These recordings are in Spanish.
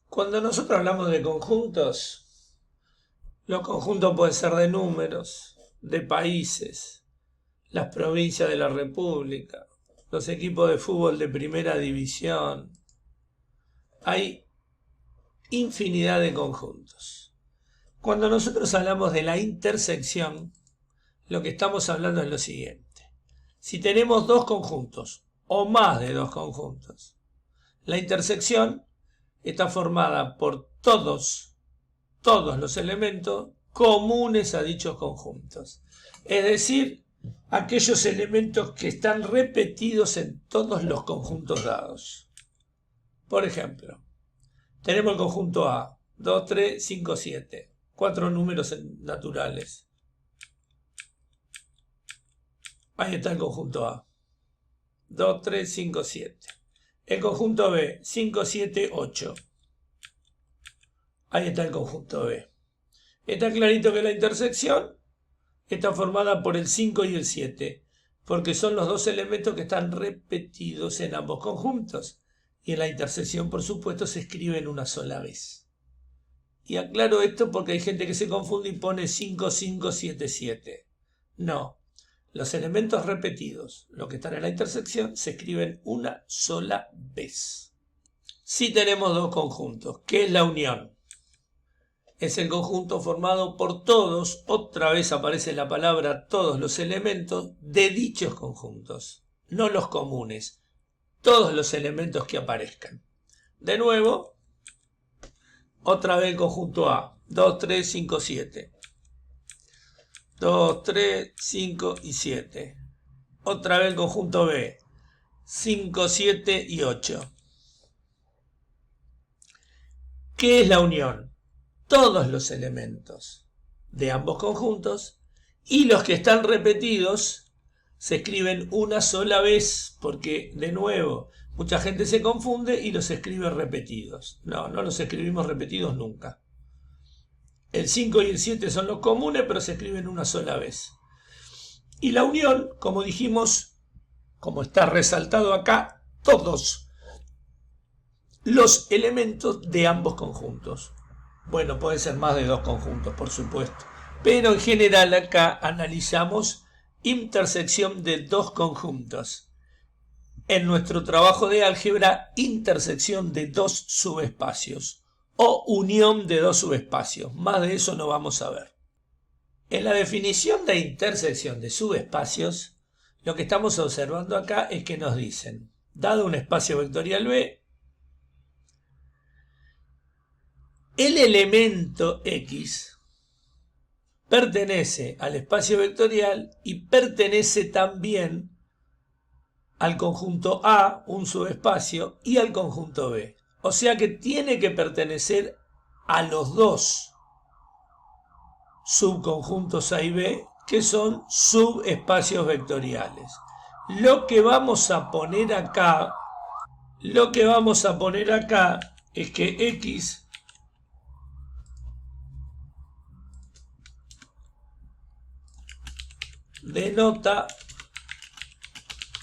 Cuando nosotros hablamos de conjuntos, los conjuntos pueden ser de números, de países, las provincias de la República, los equipos de fútbol de primera división. Hay infinidad de conjuntos. Cuando nosotros hablamos de la intersección, lo que estamos hablando es lo siguiente. Si tenemos dos conjuntos o más de dos conjuntos, la intersección está formada por todos los elementos comunes a dichos conjuntos. Es decir, aquellos elementos que están repetidos en todos los conjuntos dados. Por ejemplo, tenemos el conjunto A, 2, 3, 5, 7, cuatro números naturales. Ahí está el conjunto A, 2, 3, 5, 7. El conjunto B, 5, 7, 8. Ahí está el conjunto B. Está clarito que la intersección está formada por el 5 y el 7, porque son los dos elementos que están repetidos en ambos conjuntos. Y en la intersección, por supuesto, se escriben una sola vez. Y aclaro esto porque hay gente que se confunde y pone 5, 5, 7, 7. No. Los elementos repetidos, los que están en la intersección, se escriben una sola vez. Si tenemos dos conjuntos, ¿qué es la unión? Es el conjunto formado por todos, otra vez aparece la palabra todos los elementos de dichos conjuntos, no los comunes, todos los elementos que aparezcan. De nuevo, otra vez el conjunto A, 2, 3, 5, 7. 2, 3, 5 y 7. Otra vez el conjunto B, 5, 7 y 8. ¿Qué es la unión? Todos los elementos de ambos conjuntos y los que están repetidos se escriben una sola vez porque, de nuevo, mucha gente se confunde y los escribe repetidos. No los escribimos repetidos nunca. El 5 y el 7 son los comunes, pero se escriben una sola vez. Y la unión, como dijimos, como está resaltado acá, todos los elementos de ambos conjuntos. Bueno, puede ser más de dos conjuntos, por supuesto. Pero en general acá analizamos intersección de dos conjuntos. En nuestro trabajo de álgebra, intersección de dos subespacios o unión de dos subespacios. Más de eso no vamos a ver. En la definición de intersección de subespacios, lo que estamos observando acá es que nos dicen, dado un espacio vectorial B, el elemento X pertenece al espacio vectorial y pertenece también al conjunto A, un subespacio, y al conjunto B. O sea que tiene que pertenecer a los dos subconjuntos A y B, que son subespacios vectoriales. Lo que vamos a poner acá es que X denota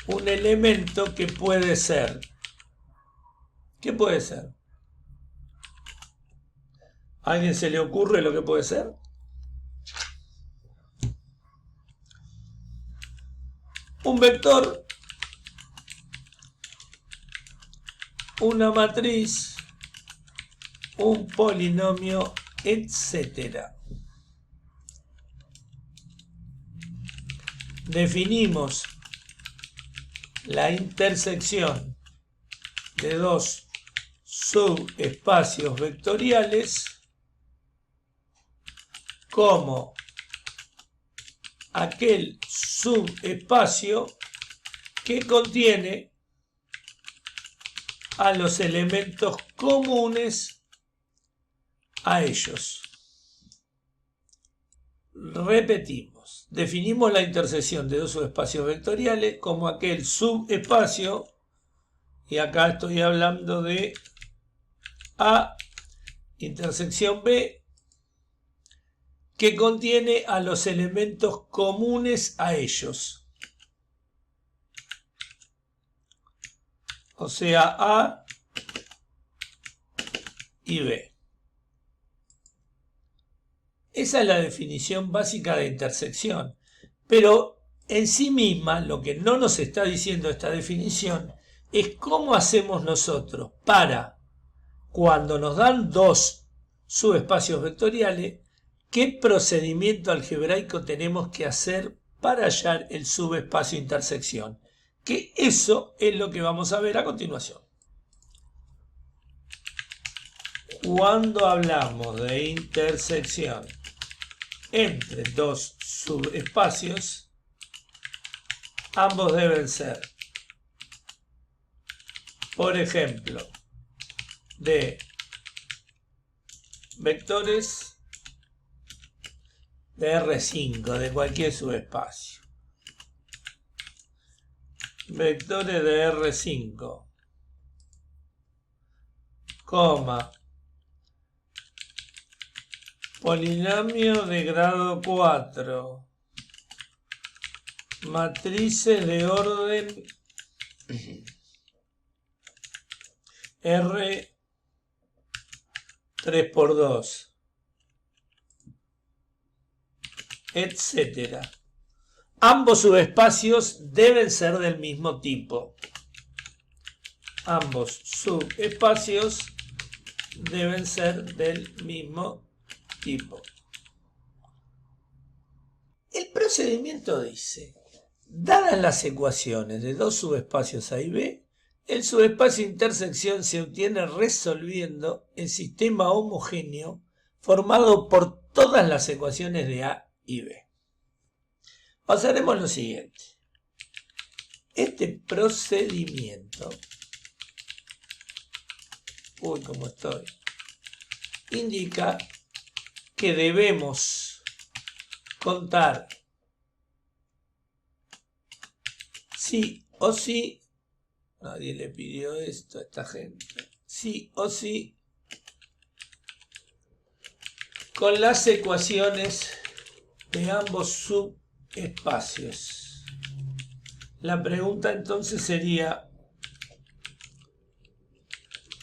un elemento que puede ser. ¿Qué puede ser? ¿A alguien se le ocurre lo que puede ser? Un vector, una matriz, un polinomio, etc. Definimos la intersección de dos subespacios vectoriales como aquel subespacio que contiene a los elementos comunes a ellos. Repetimos, definimos la intersección de dos subespacios vectoriales como aquel subespacio, y acá estoy hablando de A intersección B, que contiene a los elementos comunes a ellos. O sea, A y B. Esa es la definición básica de intersección, pero en sí misma lo que no nos está diciendo esta definición es cómo hacemos nosotros para, cuando nos dan dos subespacios vectoriales, qué procedimiento algebraico tenemos que hacer para hallar el subespacio intersección. Que eso es lo que vamos a ver a continuación. Cuando hablamos de intersección entre dos subespacios, ambos deben ser, por ejemplo, de vectores de R5, de cualquier subespacio. Vectores de R5, coma, polinomio de grado 4, matrices de orden R 3×2, etcétera. Ambos subespacios deben ser del mismo tipo. Ambos subespacios deben ser del mismo tipo. El procedimiento dice, dadas las ecuaciones de dos subespacios A y B, el subespacio intersección se obtiene resolviendo el sistema homogéneo formado por todas las ecuaciones de A y B. Pasaremos lo siguiente. Este procedimiento, cómo estoy, indica que debemos contar sí o sí, nadie le pidió esto a esta gente, sí o sí, con las ecuaciones de ambos subespacios. La pregunta entonces sería,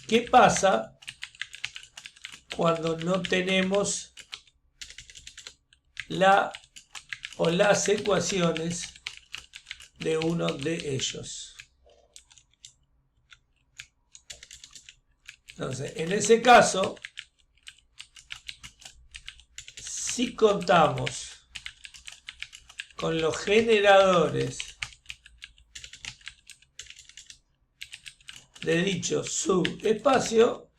¿qué pasa cuando no tenemos la o las ecuaciones de uno de ellos? Entonces, en ese caso, si contamos con los generadores de dicho subespacio,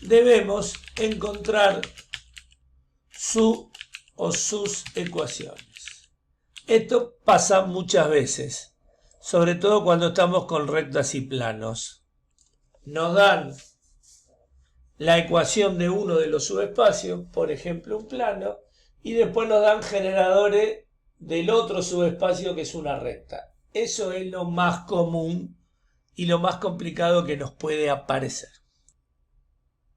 debemos encontrar su o sus ecuaciones. Esto pasa muchas veces, sobre todo cuando estamos con rectas y planos. Nos dan la ecuación de uno de los subespacios, por ejemplo un plano, y después nos dan generadores del otro subespacio que es una recta. Eso es lo más común y lo más complicado que nos puede aparecer.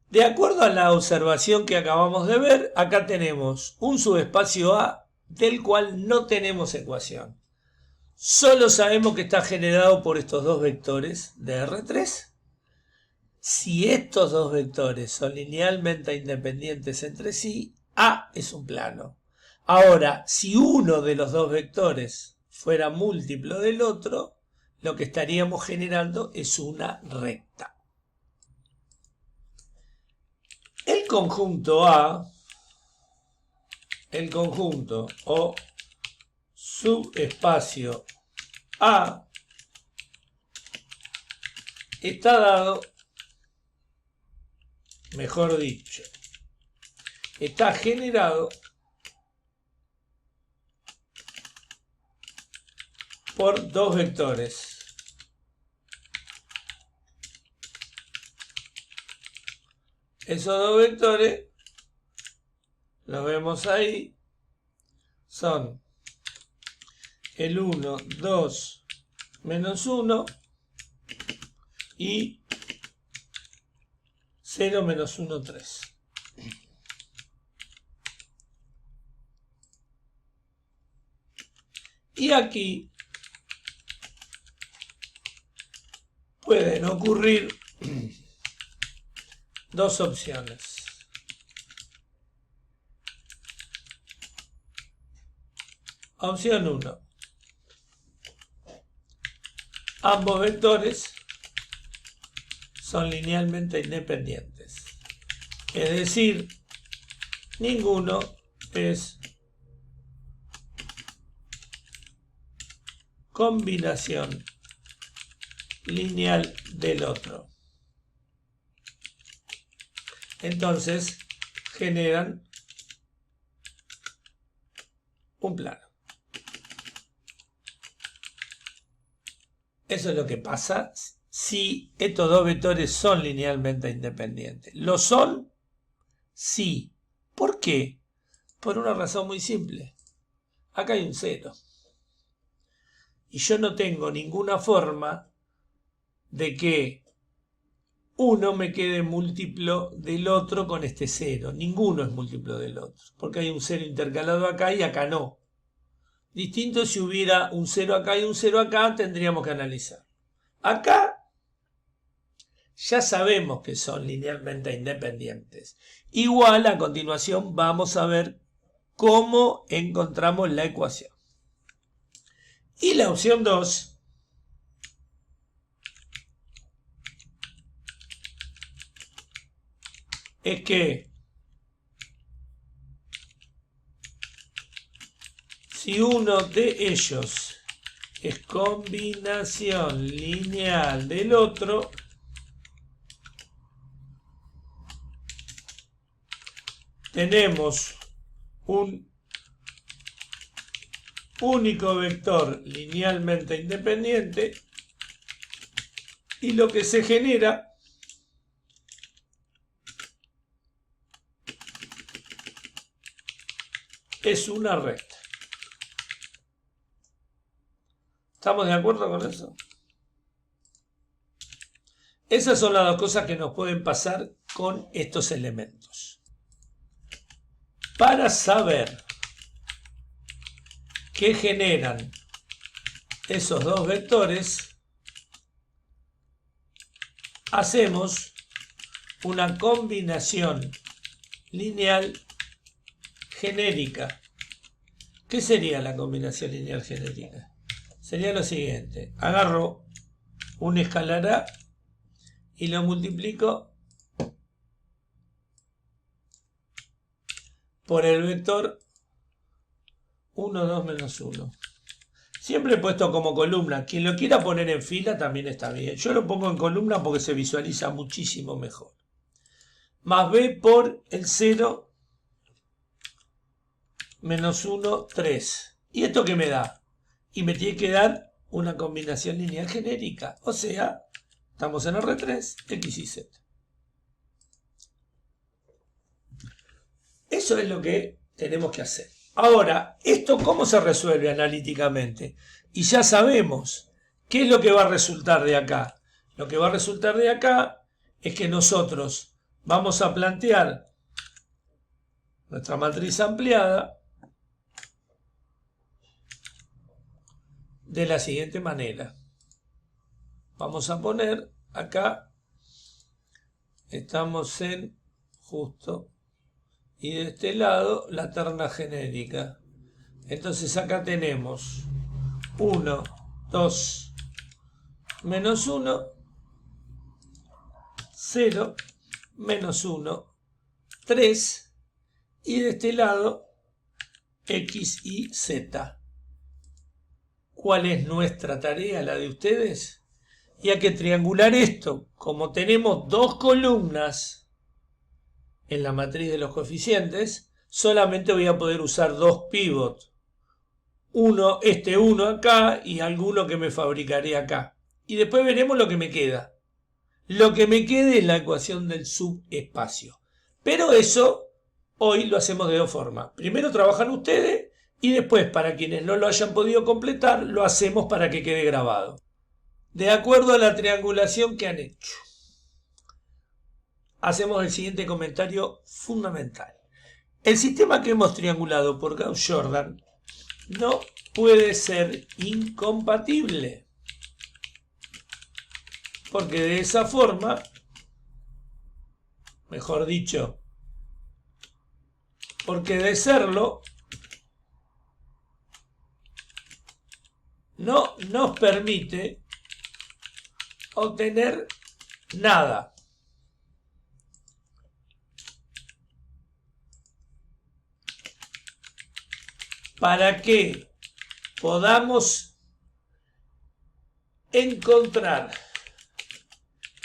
De acuerdo a la observación que acabamos de ver, acá tenemos un subespacio A del cual no tenemos ecuación. Solo sabemos que está generado por estos dos vectores de R3. Si estos dos vectores son linealmente independientes entre sí, A es un plano. Ahora, si uno de los dos vectores fuera múltiplo del otro, lo que estaríamos generando es una recta. El conjunto A, el conjunto o subespacio A, está dado, mejor dicho, está generado por dos vectores. Esos dos vectores, los vemos ahí, son el 1, 2, menos 1 y 0, menos 1, 3. Y aquí pueden ocurrir dos opciones. Opción 1. Ambos vectores son linealmente independientes. Es decir, ninguno es combinación lineal del otro. Entonces, generan un plano. Eso es lo que pasa si estos dos vectores son linealmente independientes. ¿Lo son? Sí. ¿Por qué? Por una razón muy simple. Acá hay un 0. Y yo no tengo ninguna forma de que uno me quede múltiplo del otro con este 0. Ninguno es múltiplo del otro. Porque hay un 0 intercalado acá y acá no. Distinto si hubiera un 0 acá y un 0 acá, tendríamos que analizar. Acá ya sabemos que son linealmente independientes. Igual, a continuación vamos a ver cómo encontramos la ecuación. Y la opción 2 es que si uno de ellos es combinación lineal del otro, tenemos un único vector linealmente independiente y lo que se genera es una recta. ¿Estamos de acuerdo con eso? Esas son las dos cosas que nos pueden pasar con estos elementos. Para saber qué generan esos dos vectores, hacemos una combinación lineal genérica. ¿Qué sería la combinación lineal genérica? Sería lo siguiente: agarro un escalar A y lo multiplico por el vector 1, 2, menos 1. Siempre he puesto como columna. Quien lo quiera poner en fila también está bien. Yo lo pongo en columna porque se visualiza muchísimo mejor. Más B por el 0, menos 1, 3. ¿Y esto qué me da? Y me tiene que dar una combinación lineal genérica. O sea, estamos en R3, X y Z. Eso es lo que tenemos que hacer. Ahora, ¿esto cómo se resuelve analíticamente? Y ya sabemos qué es lo que va a resultar de acá. Lo que va a resultar de acá es que nosotros vamos a plantear nuestra matriz ampliada de la siguiente manera. Vamos a poner acá, estamos en justo, y de este lado la terna genérica. Entonces acá tenemos 1, 2, menos 1, 0, menos 1, 3, y de este lado X y Z. ¿Cuál es nuestra tarea, la de ustedes? Y hay que triangular esto. Como tenemos dos columnas en la matriz de los coeficientes, solamente voy a poder usar dos pivots. Uno acá y alguno que me fabricaré acá. Y después veremos lo que me queda. Lo que me quede es la ecuación del subespacio. Pero eso hoy lo hacemos de dos formas. Primero trabajan ustedes y después, para quienes no lo hayan podido completar, lo hacemos para que quede grabado. De acuerdo a la triangulación que han hecho, hacemos el siguiente comentario fundamental. El sistema que hemos triangulado por Gauss-Jordan no puede ser incompatible, porque de esa forma mejor dicho, porque de serlo no nos permite obtener nada. Para que podamos encontrar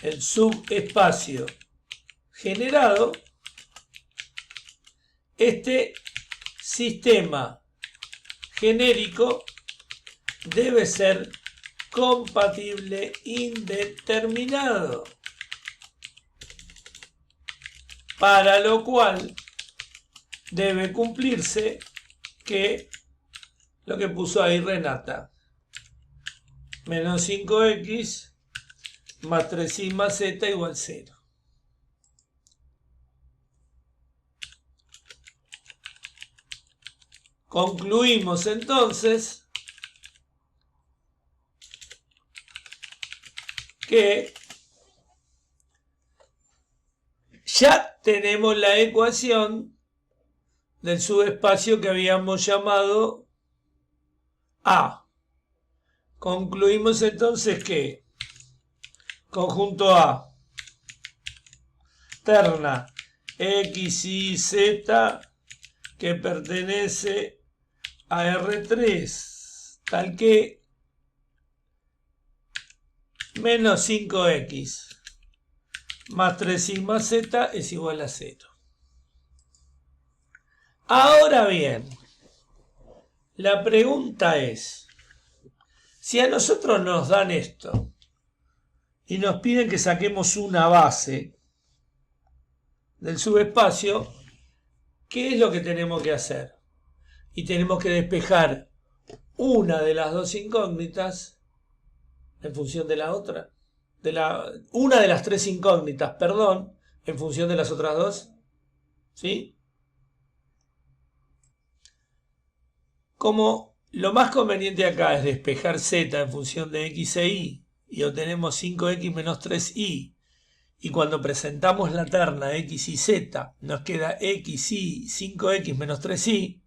el subespacio generado, este sistema genérico debe ser compatible indeterminado, para lo cual debe cumplirse que lo que puso ahí Renata, menos 5x más 3y más z igual 0. Concluimos entonces que ya tenemos la ecuación del subespacio que habíamos llamado A. Concluimos entonces que conjunto A, terna x, y, z, que pertenece a R3, tal que menos 5x más 3y más z es igual a 0. Ahora bien, la pregunta es, si a nosotros nos dan esto y nos piden que saquemos una base del subespacio, ¿qué es lo que tenemos que hacer? Y tenemos que despejar una de las dos incógnitas en función de la otra. Una de las tres incógnitas, perdón, en función de las otras dos. ¿Sí? Como lo más conveniente acá es despejar z en función de x e y obtenemos 5x menos 3y, y cuando presentamos la terna x y z nos queda x, y 5x menos 3y,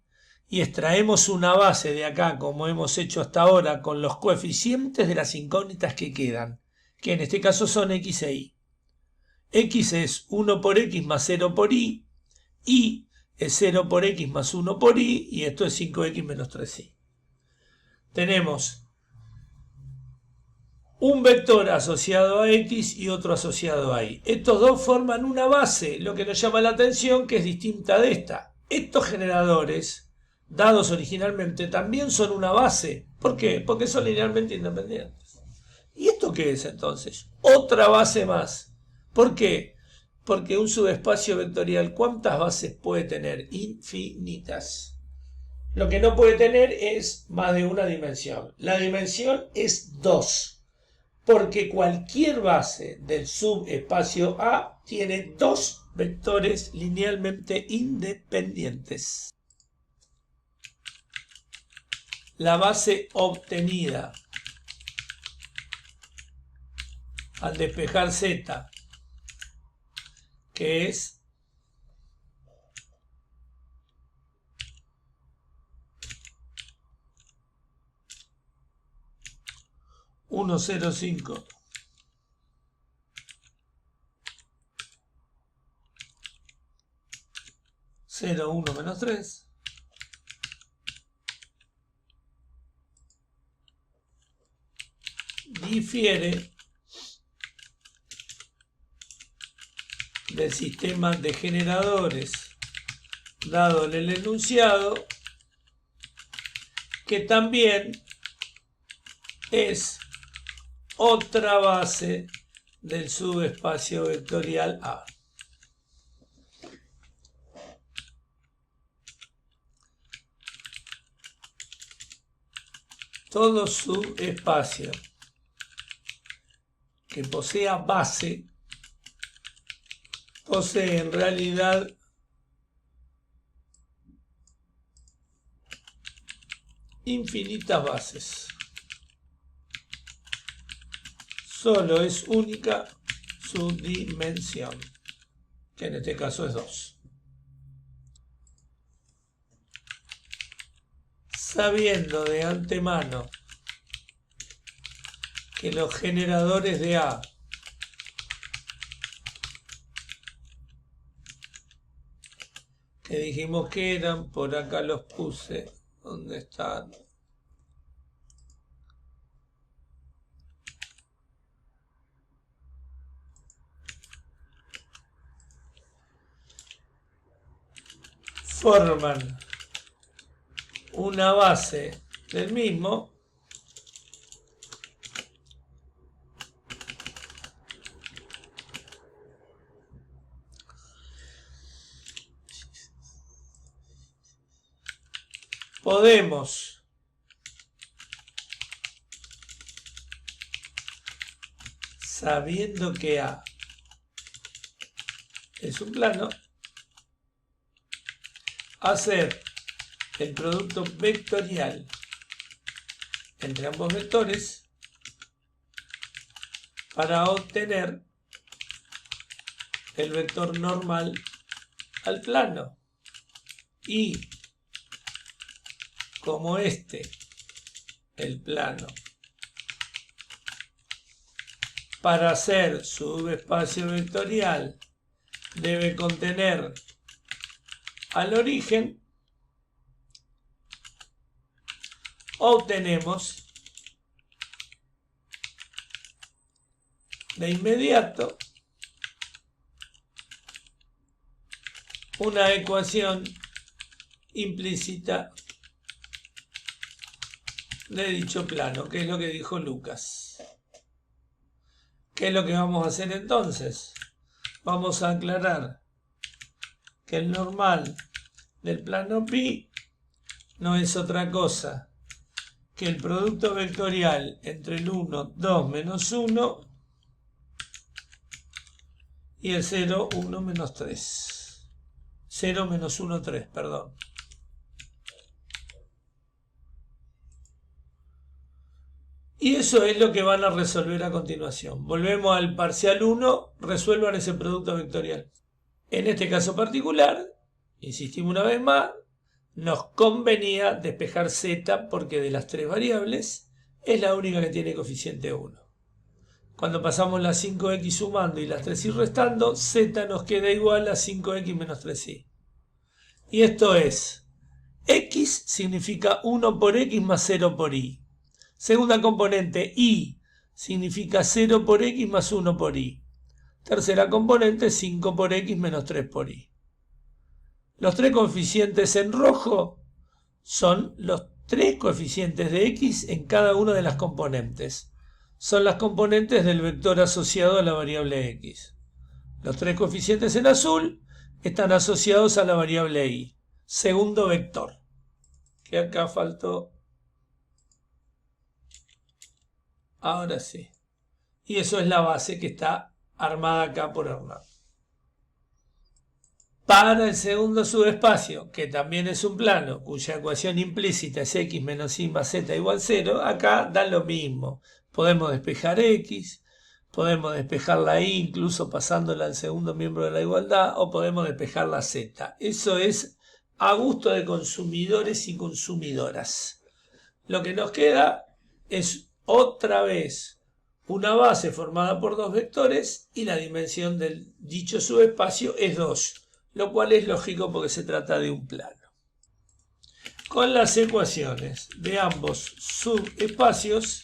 y extraemos una base de acá como hemos hecho hasta ahora con los coeficientes de las incógnitas que quedan, que en este caso son x e y. X es 1 por x más 0 por y es 0 por x más 1 por y, y esto es 5x menos 3y. Tenemos un vector asociado a x y otro asociado a y. Estos dos forman una base, lo que nos llama la atención que es distinta de esta. Estos generadores, dados originalmente, también son una base. ¿Por qué? Porque son linealmente independientes. ¿Y esto qué es entonces? Otra base más. ¿Por qué? Porque un subespacio vectorial, ¿cuántas bases puede tener? Infinitas. Lo que no puede tener es más de una dimensión. La dimensión es 2. Porque cualquier base del subespacio A tiene dos vectores linealmente independientes. La base obtenida al despejar z, que es 1,05 0,1 menos 3 difiere del sistema de generadores dado en el enunciado, que también es otra base del subespacio vectorial A. Todo subespacio que posea base posee en realidad infinitas bases. Solo es única su dimensión. que en este caso es 2. Sabiendo de antemano que los generadores de A que dijimos que eran, por acá los puse, ¿dónde están? Forman una base del mismo podemos sabiendo que A es un plano hacer el producto vectorial entre ambos vectores para obtener el vector normal al plano. Y como el plano, para hacer subespacio vectorial debe contener al origen, obtenemos de inmediato una ecuación implícita de dicho plano, que es lo que dijo Lucas. ¿Qué es lo que vamos a hacer entonces? Vamos a aclarar que el normal del plano pi no es otra cosa que el producto vectorial entre el 1, 2, menos 1 y el 0, 1, menos 3. 0, menos 1, 3, perdón. Y eso es lo que van a resolver a continuación. Volvemos al parcial 1, resuelvan ese producto vectorial. En este caso particular, insistimos una vez más, nos convenía despejar z porque de las tres variables es la única que tiene coeficiente 1. Cuando pasamos las 5x sumando y las 3y restando, z nos queda igual a 5x menos 3y. Y esto es, x significa 1 por x más 0 por y. Segunda componente, y significa 0 por x más 1 por y. Tercera componente, 5 por x menos 3 por y. Los tres coeficientes en rojo son los tres coeficientes de x en cada una de las componentes. Son las componentes del vector asociado a la variable x. Los tres coeficientes en azul están asociados a la variable y. Segundo vector, que acá faltó. Ahora sí. Y eso es la base que está armada acá por Hernán. Para el segundo subespacio, que también es un plano, cuya ecuación implícita es x menos y más z igual 0, acá da lo mismo. Podemos despejar x, podemos despejar la y incluso pasándola al segundo miembro de la igualdad, o podemos despejar la z. Eso es a gusto de consumidores y consumidoras. Lo que nos queda es otra vez una base formada por dos vectores y la dimensión del dicho subespacio es 2. Lo cual es lógico porque se trata de un plano. Con las ecuaciones de ambos subespacios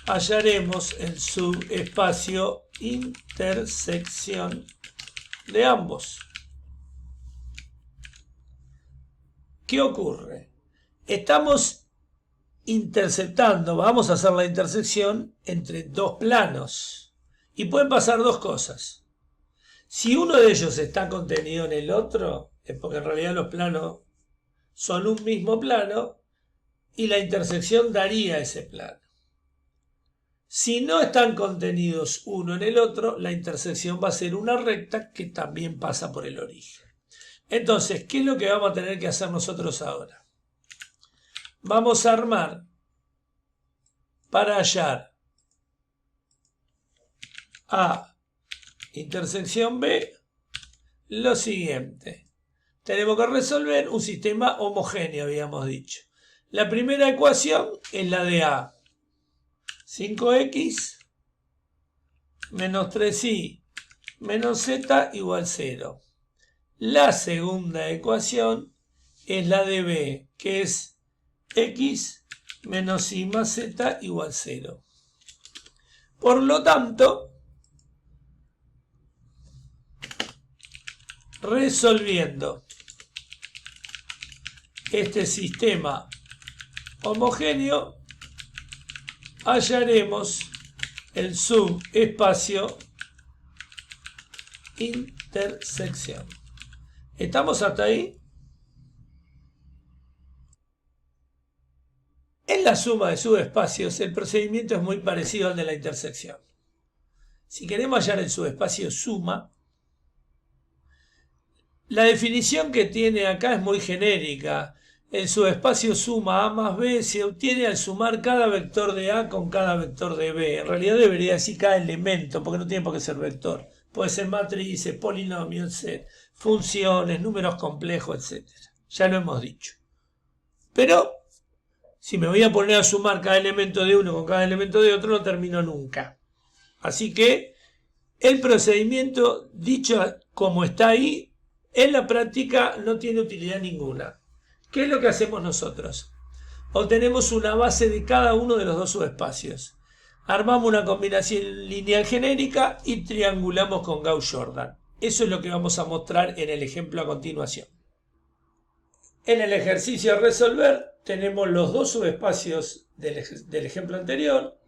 hallaremos el subespacio intersección de ambos. ¿Qué ocurre? Estamos interceptando, vamos a hacer la intersección entre dos planos y pueden pasar dos cosas. Si uno de ellos está contenido en el otro, es porque en realidad los planos son un mismo plano y la intersección daría ese plano. Si no están contenidos uno en el otro, la intersección va a ser una recta que también pasa por el origen. Entonces, ¿qué es lo que vamos a tener que hacer nosotros ahora? Vamos a armar para hallar a intersección B, lo siguiente. Tenemos que resolver un sistema homogéneo, habíamos dicho. La primera ecuación es la de A. 5x menos 3y menos z igual 0. La segunda ecuación es la de B, que es x menos y más z igual 0. Por lo tanto, resolviendo este sistema homogéneo, hallaremos el subespacio intersección. ¿Estamos hasta ahí? En la suma de subespacios, el procedimiento es muy parecido al de la intersección. Si queremos hallar el subespacio suma, la definición que tiene acá es muy genérica. El subespacio suma A más B se obtiene al sumar cada vector de A con cada vector de B. En realidad debería decir cada elemento, porque no tiene por qué ser vector. Puede ser matrices, polinomios, funciones, números complejos, etc. Ya lo hemos dicho. Pero si me voy a poner a sumar cada elemento de uno con cada elemento de otro, no termino nunca. Así que el procedimiento, dicho como está ahí, en la práctica no tiene utilidad ninguna. ¿Qué es lo que hacemos nosotros? Obtenemos una base de cada uno de los dos subespacios. Armamos una combinación lineal genérica y triangulamos con Gauss-Jordan. Eso es lo que vamos a mostrar en el ejemplo a continuación. En el ejercicio a resolver tenemos los dos subespacios del ejemplo anterior.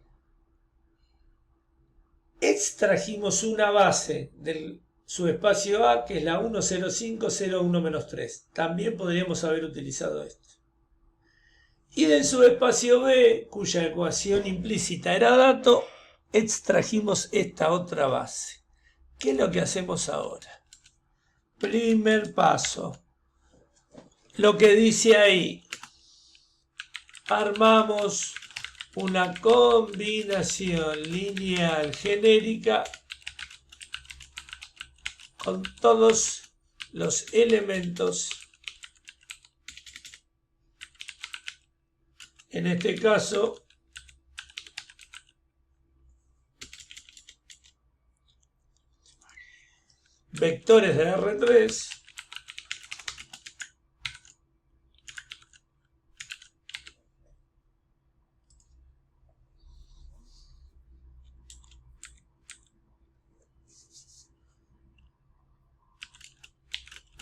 Extrajimos una base del subespacio A, que es la 1,05,0,1-3. También podríamos haber utilizado esto. Y del subespacio B, cuya ecuación implícita era dato, extrajimos esta otra base. ¿Qué es lo que hacemos ahora? Primer paso. Lo que dice ahí. Armamos una combinación lineal genérica con todos los elementos, en este caso, vectores de R3,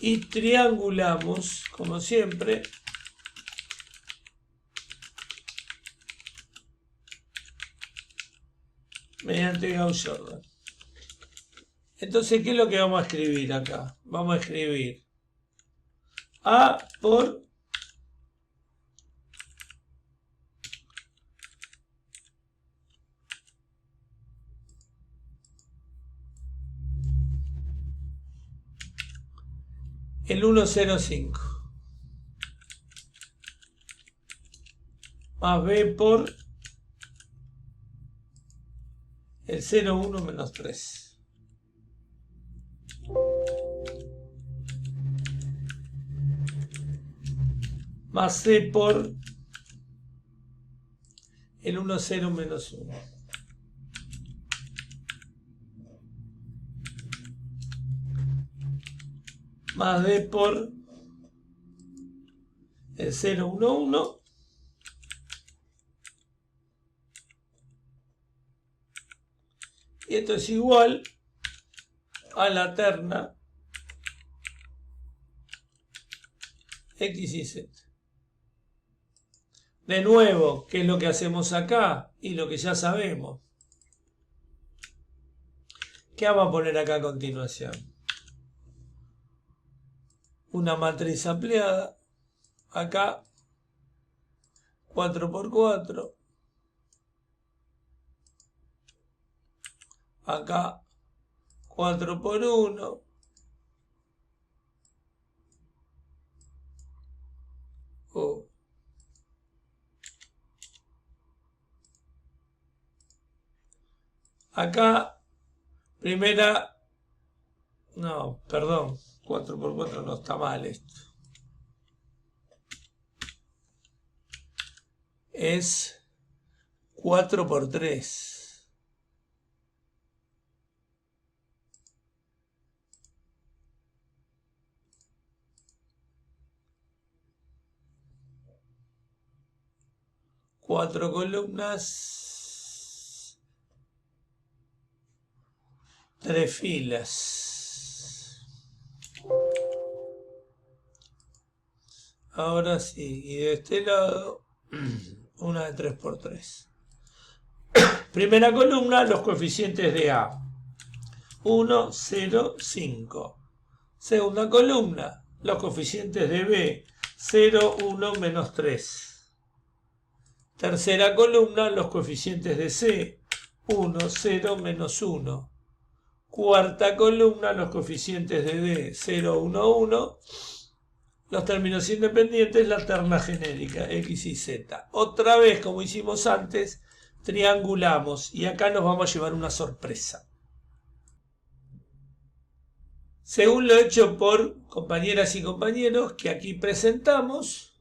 y triangulamos, como siempre, mediante Gauss-Jordan. Entonces, ¿qué es lo que vamos a escribir acá? Vamos a escribir A por el 1,05 más B por el 0,1-3. Más C por el 1,0-1. Más D por el 0,1,1. Y esto es igual a la terna X y Z. De nuevo, ¿qué es lo que hacemos acá? Y lo que ya sabemos. ¿Qué vamos a poner acá a continuación? Una matriz ampliada. Acá 4×4. Acá 4×1. Acá, primera No, perdón, 4 por 4 no está mal esto. Es 4 por 3. Cuatro columnas, 3 filas. Ahora sí, y de este lado, una de 3 por 3. Primera columna, los coeficientes de A. 1, 0, 5. Segunda columna, los coeficientes de B. 0, 1, menos 3. Tercera columna, los coeficientes de C. 1, 0, menos 1. Cuarta columna, los coeficientes de D. 0, 1, 1. Los términos independientes, la terna genérica, X y Z. Otra vez, como hicimos antes, triangulamos y acá nos vamos a llevar una sorpresa. Según lo hecho por compañeras y compañeros que aquí presentamos,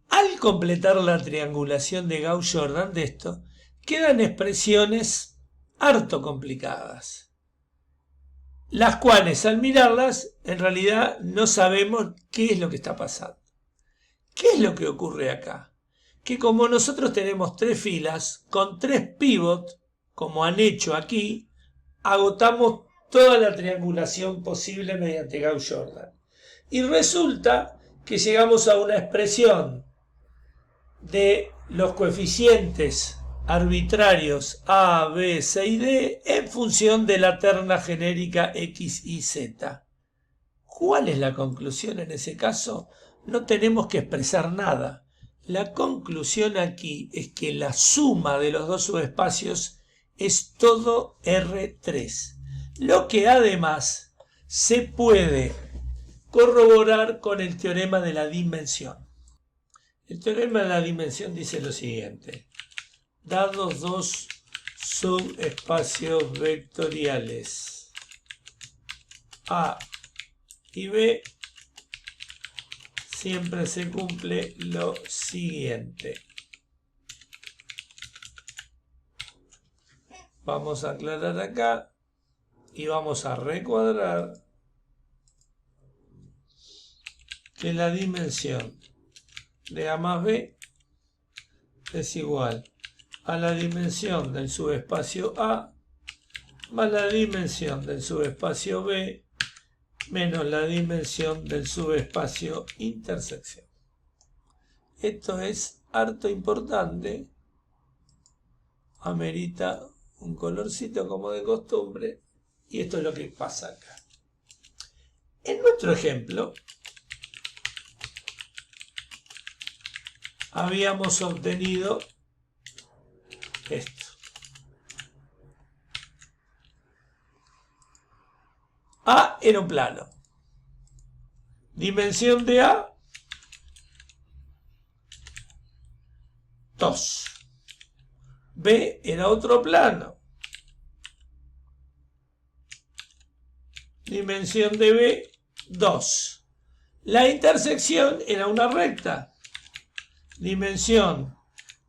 al completar la triangulación de Gauss-Jordan de esto, quedan expresiones harto complicadas, las cuales al mirarlas en realidad no sabemos qué es lo que está pasando. ¿Qué es lo que ocurre acá? Que como nosotros tenemos 3 filas con 3 pivots, como han hecho aquí, agotamos toda la triangulación posible mediante Gauss-Jordan. Y resulta que llegamos a una expresión de los coeficientes arbitrarios A, B, C y D en función de la terna genérica X y Z. ¿Cuál es la conclusión en ese caso? No tenemos que expresar nada. La conclusión aquí es que la suma de los dos subespacios es todo R3, lo que además se puede corroborar con el teorema de la dimensión. El teorema de la dimensión dice lo siguiente: dados dos subespacios vectoriales A y B, siempre se cumple lo siguiente. Vamos a aclarar acá y vamos a recuadrar que la dimensión de A más B es igual a la dimensión del subespacio A más la dimensión del subespacio B menos la dimensión del subespacio intersección. Esto es harto importante, amerita un colorcito como de costumbre, y esto es lo que pasa acá. En nuestro ejemplo, habíamos obtenido esto. A era un plano. Dimensión de A, 2. B era otro plano. Dimensión de B, 2. La intersección era una recta. Dimensión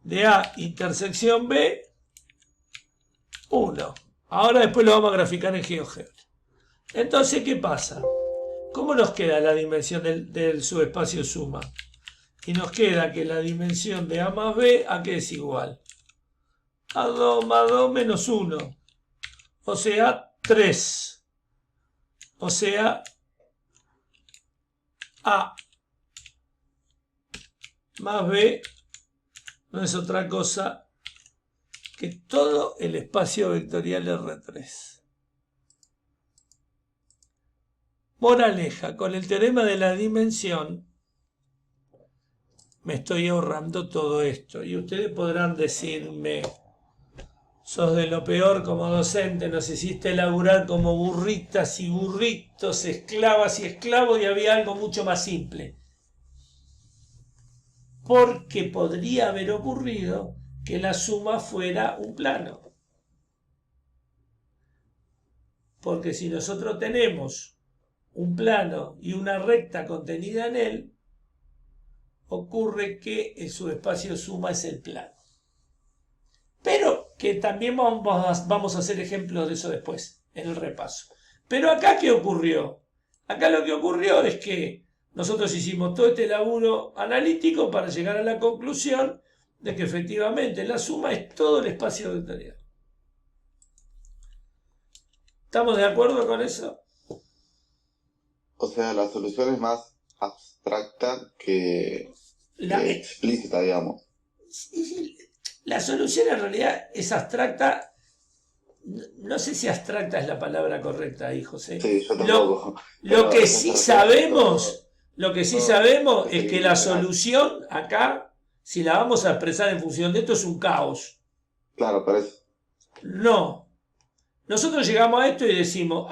de A intersección B, 1. Ahora después lo vamos a graficar en GeoGebra. Entonces, ¿qué pasa? ¿Cómo nos queda la dimensión del subespacio suma? Y nos queda que la dimensión de A más B, ¿a qué es igual? A 2 más 2 menos 1. O sea, 3. O sea, A más B no es otra cosa que todo el espacio vectorial R3. Moraleja, con el teorema de la dimensión me estoy ahorrando todo esto. Y ustedes podrán decirme: sos de lo peor como docente, nos hiciste laburar como burritas y burritos, esclavas y esclavos, y había algo mucho más simple. Porque podría haber ocurrido que la suma fuera un plano. porque si nosotros tenemos un plano y una recta contenida en él, ocurre que el subespacio suma es el plano. Pero que también vamos a hacer ejemplos de eso después, en el repaso. Pero acá, ¿qué ocurrió? Acá lo que ocurrió es que nosotros hicimos todo este laburo analítico para llegar a la conclusión de que efectivamente la suma es todo el espacio vectorial. ¿Estamos de acuerdo con eso? O sea, la solución es más abstracta que explícita, digamos. La solución en realidad es abstracta. No sé si abstracta es la palabra correcta ahí, José. Sí, yo tampoco. Lo que sí sabemos es que la solución acá, si la vamos a expresar en función de esto, es un caos. Claro, por eso. No. Nosotros llegamos a esto y decimos,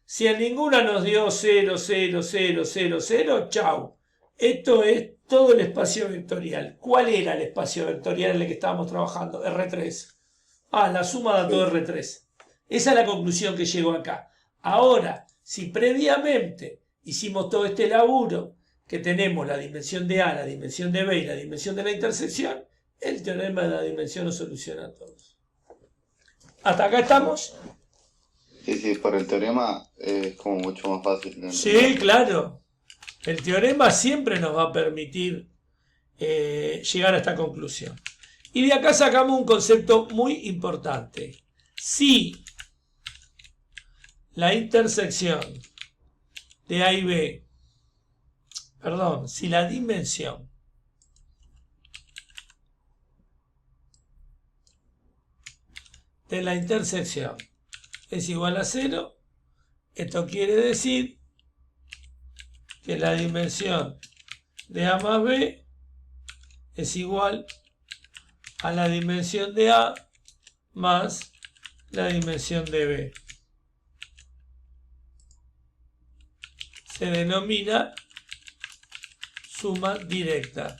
si en ninguna nos dio 0, 0, 0, 0, 0, chau. Esto es todo el espacio vectorial. ¿Cuál era el espacio vectorial en el que estábamos trabajando? R3. La suma da todo R3. Esa es la conclusión que llegó acá. Ahora, si previamente hicimos todo este laburo, que tenemos la dimensión de A, la dimensión de B y la dimensión de la intersección, el teorema de la dimensión lo soluciona a todos. ¿Hasta acá estamos? Sí, por el teorema es como mucho más fácil de entender. Sí, claro. El teorema siempre nos va a permitir llegar a esta conclusión. Y de acá sacamos un concepto muy importante. Si la intersección de A y B, si la dimensión de la intersección es igual a 0, esto quiere decir que la dimensión de A más B es igual a la dimensión de A más la dimensión de B. Se denomina suma directa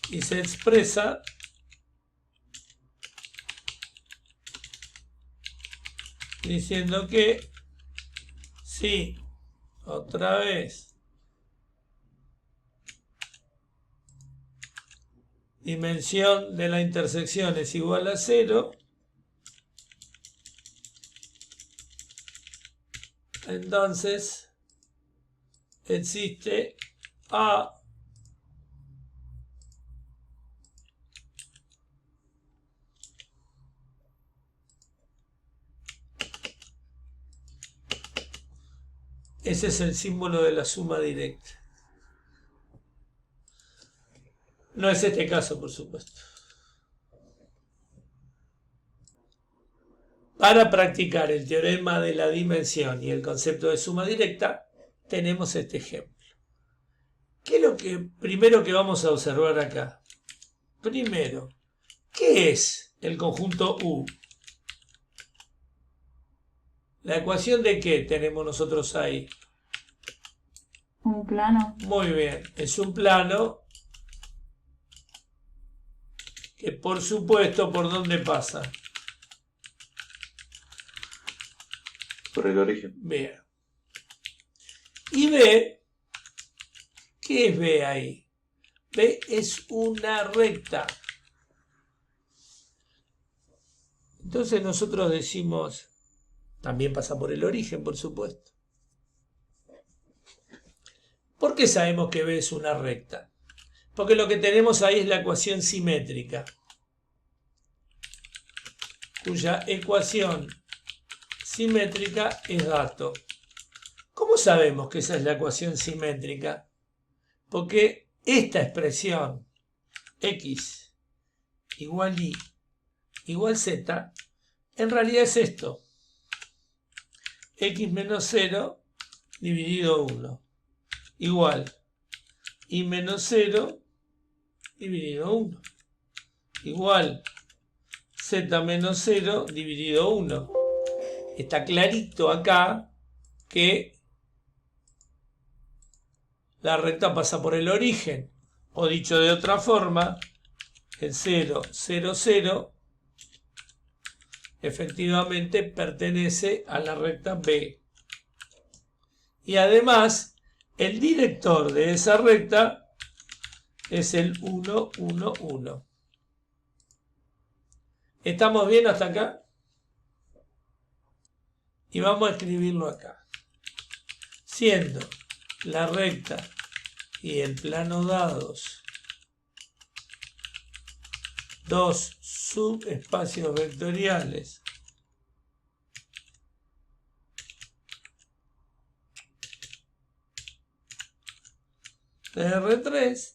y se expresa diciendo que si otra vez dimensión de la intersección es igual a 0, entonces existe A ese es el símbolo de la suma directa. No es este caso, por supuesto. Para practicar el teorema de la dimensión y el concepto de suma directa, tenemos este ejemplo. ¿Qué es lo primero que vamos a observar acá? Primero, ¿qué es el conjunto U? ¿La ecuación de qué tenemos nosotros ahí? Un plano. Muy bien, es un plano que por supuesto, ¿por dónde pasa? Por el origen. Bien. Y B, ¿qué es B ahí? B es una recta. Entonces nosotros decimos, también pasa por el origen, por supuesto. ¿Por qué sabemos que B es una recta? Porque lo que tenemos ahí es la ecuación simétrica, cuya ecuación simétrica es dato. ¿Cómo sabemos que esa es la ecuación simétrica? Porque esta expresión x igual y igual z, en realidad es esto. X menos 0 dividido 1 igual y menos 0 dividido 1 igual z menos 0 dividido 1. Está clarito acá que la recta pasa por el origen, o dicho de otra forma, el 0, 0, 0 efectivamente pertenece a la recta B. Y además, el director de esa recta es el 1, 1, 1. ¿Estamos bien hasta acá? Y vamos a escribirlo acá. Siendo la recta y el plano dados dos subespacios vectoriales de R3,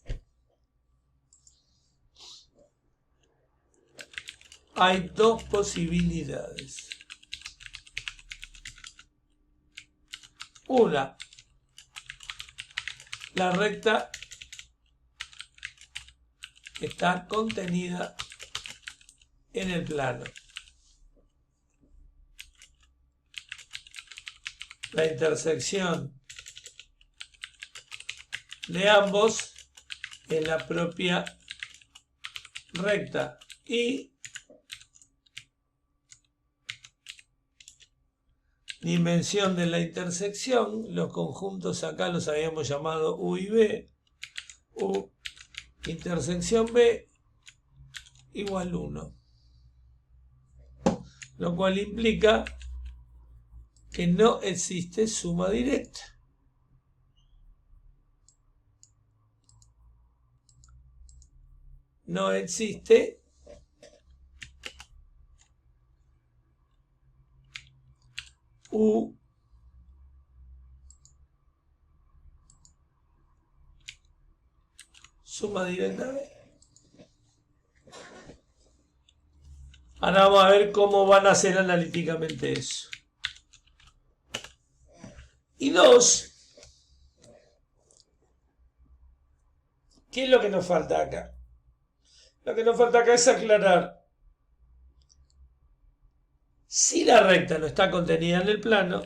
hay dos posibilidades. Una, la recta está contenida en el plano. La intersección de ambos es la propia recta y dimensión de la intersección, los conjuntos acá los habíamos llamado U y B, U intersección B igual 1, lo cual implica que no existe suma directa. No existe U suma directa B. Ahora vamos a ver cómo van a hacer analíticamente eso. Y dos, ¿qué es lo que nos falta acá? Lo que nos falta acá es aclarar si la recta no está contenida en el plano,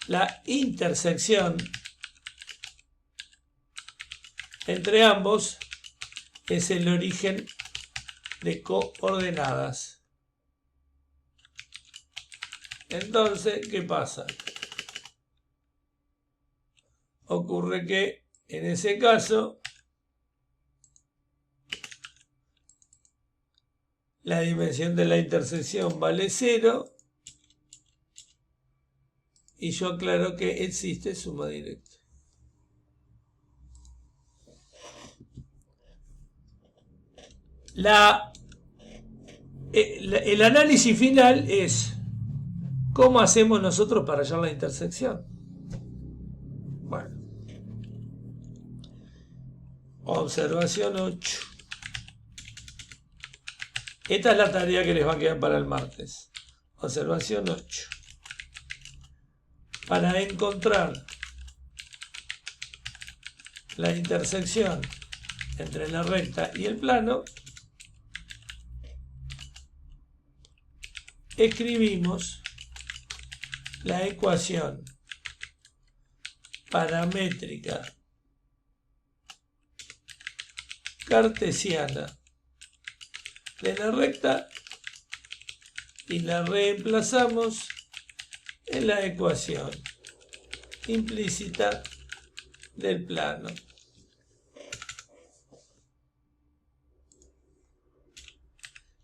la intersección entre ambos es el origen de coordenadas. Entonces, ¿qué pasa? Ocurre que en ese caso la dimensión de la intersección vale 0 y yo aclaro que existe suma directa. El análisis final es ¿cómo hacemos nosotros para hallar la intersección? Bueno, observación 8. Esta es la tarea que les va a quedar para el martes. Observación 8. Para encontrar la intersección entre la recta y el plano, escribimos la ecuación paramétrica cartesiana de la recta y la reemplazamos en la ecuación implícita del plano.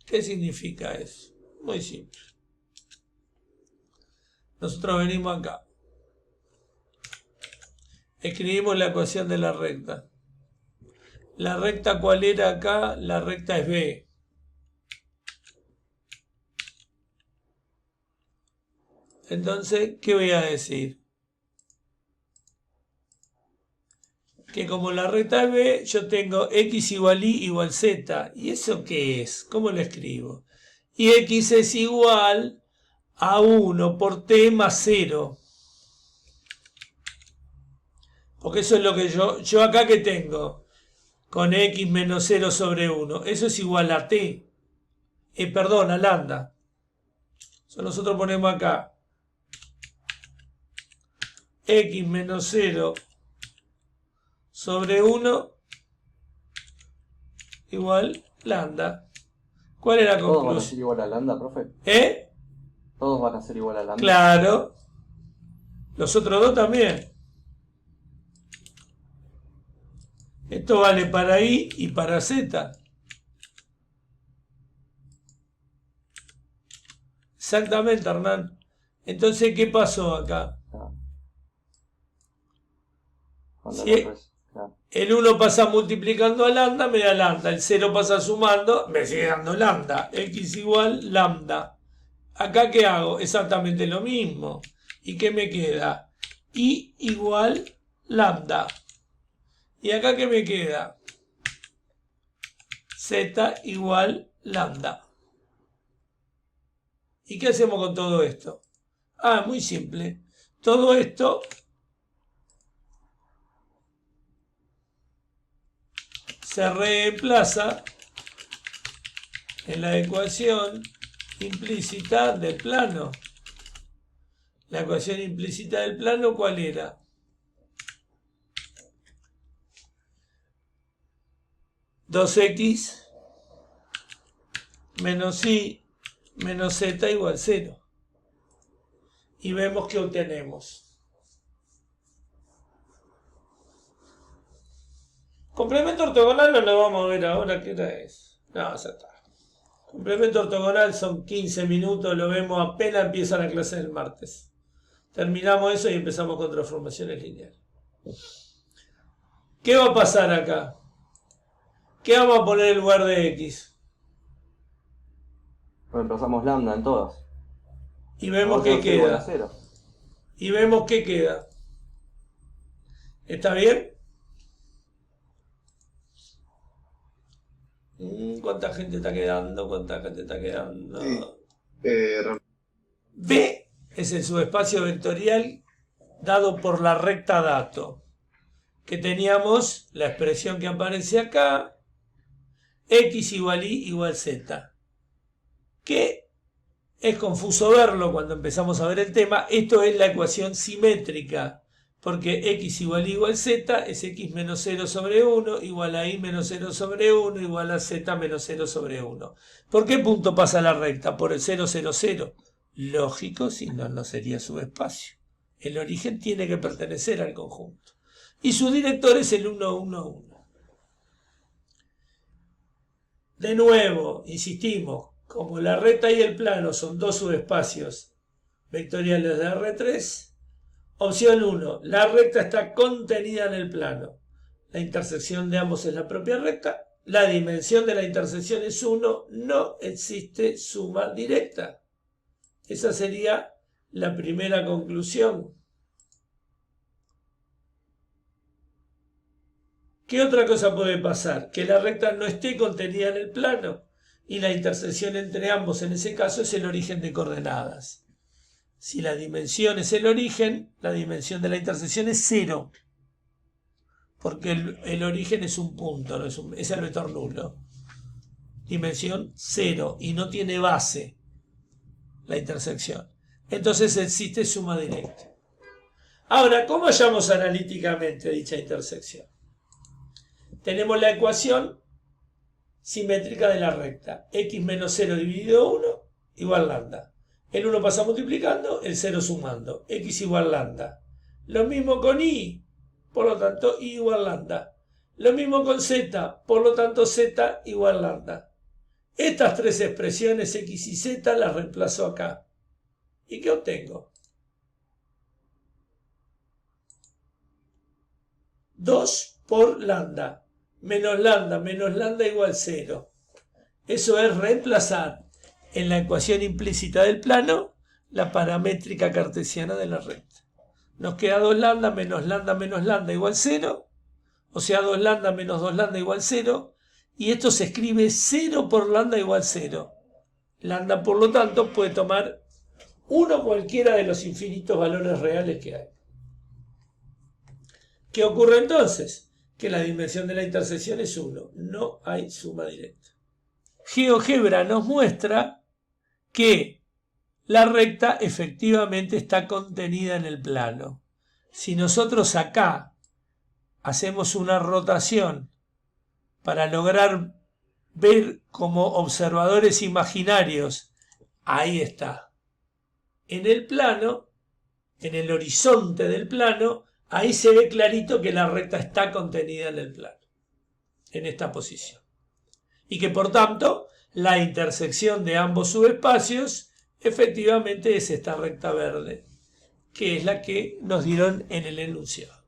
¿Qué significa eso? Muy simple. Nosotros venimos acá. Escribimos la ecuación de la recta. ¿La recta cuál era acá? La recta es B. Entonces, ¿qué voy a decir? Que como la recta es B, yo tengo x igual y igual z. ¿Y eso qué es? ¿Cómo lo escribo? Y x es igual a 1 por t más 0. Porque eso es lo que yo acá que tengo, con x menos 0 sobre 1, eso es igual a t, perdón, a lambda. Eso nosotros ponemos acá x menos 0 sobre 1 igual lambda. ¿Cuál es la ¿Todos van a ser conclusión? igual a lambda, profe? ¿Eh? ¿Todos van a ser igual a lambda? Claro. Los otros dos también. Esto vale para I y para Z. Exactamente, Hernán. Entonces, ¿qué pasó acá? Claro. Cuando Sí. el otro es- claro. El 1 pasa multiplicando a lambda, me da lambda. El 0 pasa sumando, me sigue dando lambda. X igual lambda. Acá, ¿qué hago? Exactamente lo mismo. ¿Y qué me queda? Y igual lambda. ¿Y acá qué me queda? Z igual lambda. ¿Y qué hacemos con todo esto? Ah, muy simple. Todo esto se reemplaza en la ecuación implícita del plano. La ecuación implícita del plano, ¿cuál era? Dos x menos y menos z igual 0. Y vemos que obtenemos. Complemento ortogonal no lo vamos a ver ahora, ¿qué hora es? No, ya está. Complemento ortogonal son 15 minutos, lo vemos apenas empieza la clase del martes. Terminamos eso y empezamos con transformaciones lineales. ¿Qué va a pasar acá? ¿Qué vamos a poner en lugar de x? Reemplazamos lambda en todas. Y vemos Ahora qué va a ser igual a queda. 0. Y vemos qué queda. ¿Está bien? ¿Cuánta gente está quedando? ¿Cuánta gente está quedando? Sí. B es el subespacio vectorial dado por la recta dato. Que teníamos la expresión que aparece acá. X igual Y igual Z. Que es confuso verlo cuando empezamos a ver el tema. Esto es la ecuación simétrica. Porque x igual y igual z es x menos 0 sobre 1 igual a y menos 0 sobre 1 igual a z menos 0 sobre 1. ¿Por qué punto pasa la recta? Por el 0, 0, 0. Lógico, si no, no sería subespacio. El origen tiene que pertenecer al conjunto. Y su director es el 1, 1, 1. De nuevo, insistimos, como la recta y el plano son dos subespacios vectoriales de R3, opción 1, la recta está contenida en el plano. La intersección de ambos es la propia recta. La dimensión de la intersección es 1. No existe suma directa. Esa sería la primera conclusión. ¿Qué otra cosa puede pasar? Que la recta no esté contenida en el plano. Y la intersección entre ambos en ese caso es el origen de coordenadas. Si la dimensión es el origen, la dimensión de la intersección es 0. Porque el origen es un punto, no es el vector nulo. Dimensión 0 y no tiene base la intersección. Entonces existe suma directa. Ahora, ¿cómo hallamos analíticamente dicha intersección? Tenemos la ecuación simétrica de la recta. X menos 0 dividido 1 igual lambda. El 1 pasa multiplicando, el 0 sumando. X igual lambda. Lo mismo con Y, por lo tanto Y igual lambda. Lo mismo con Z, por lo tanto Z igual lambda. Estas tres expresiones X y Z las reemplazo acá. ¿Y qué obtengo? 2 por lambda. Menos lambda igual 0. Eso es reemplazar en la ecuación implícita del plano la paramétrica cartesiana de la recta. Nos queda 2 lambda menos lambda igual 0. O sea, 2 lambda menos 2 lambda igual 0. Y esto se escribe 0 por lambda igual 0. Lambda, por lo tanto, puede tomar uno cualquiera de los infinitos valores reales que hay. ¿Qué ocurre entonces? Que la dimensión de la intersección es 1. No hay suma directa. GeoGebra nos muestra que la recta efectivamente está contenida en el plano. Si nosotros acá hacemos una rotación para lograr ver como observadores imaginarios, ahí está. En el plano, en el horizonte del plano, ahí se ve clarito que la recta está contenida en el plano, en esta posición. Y que por tanto, la intersección de ambos subespacios efectivamente es esta recta verde, que es la que nos dieron en el enunciado.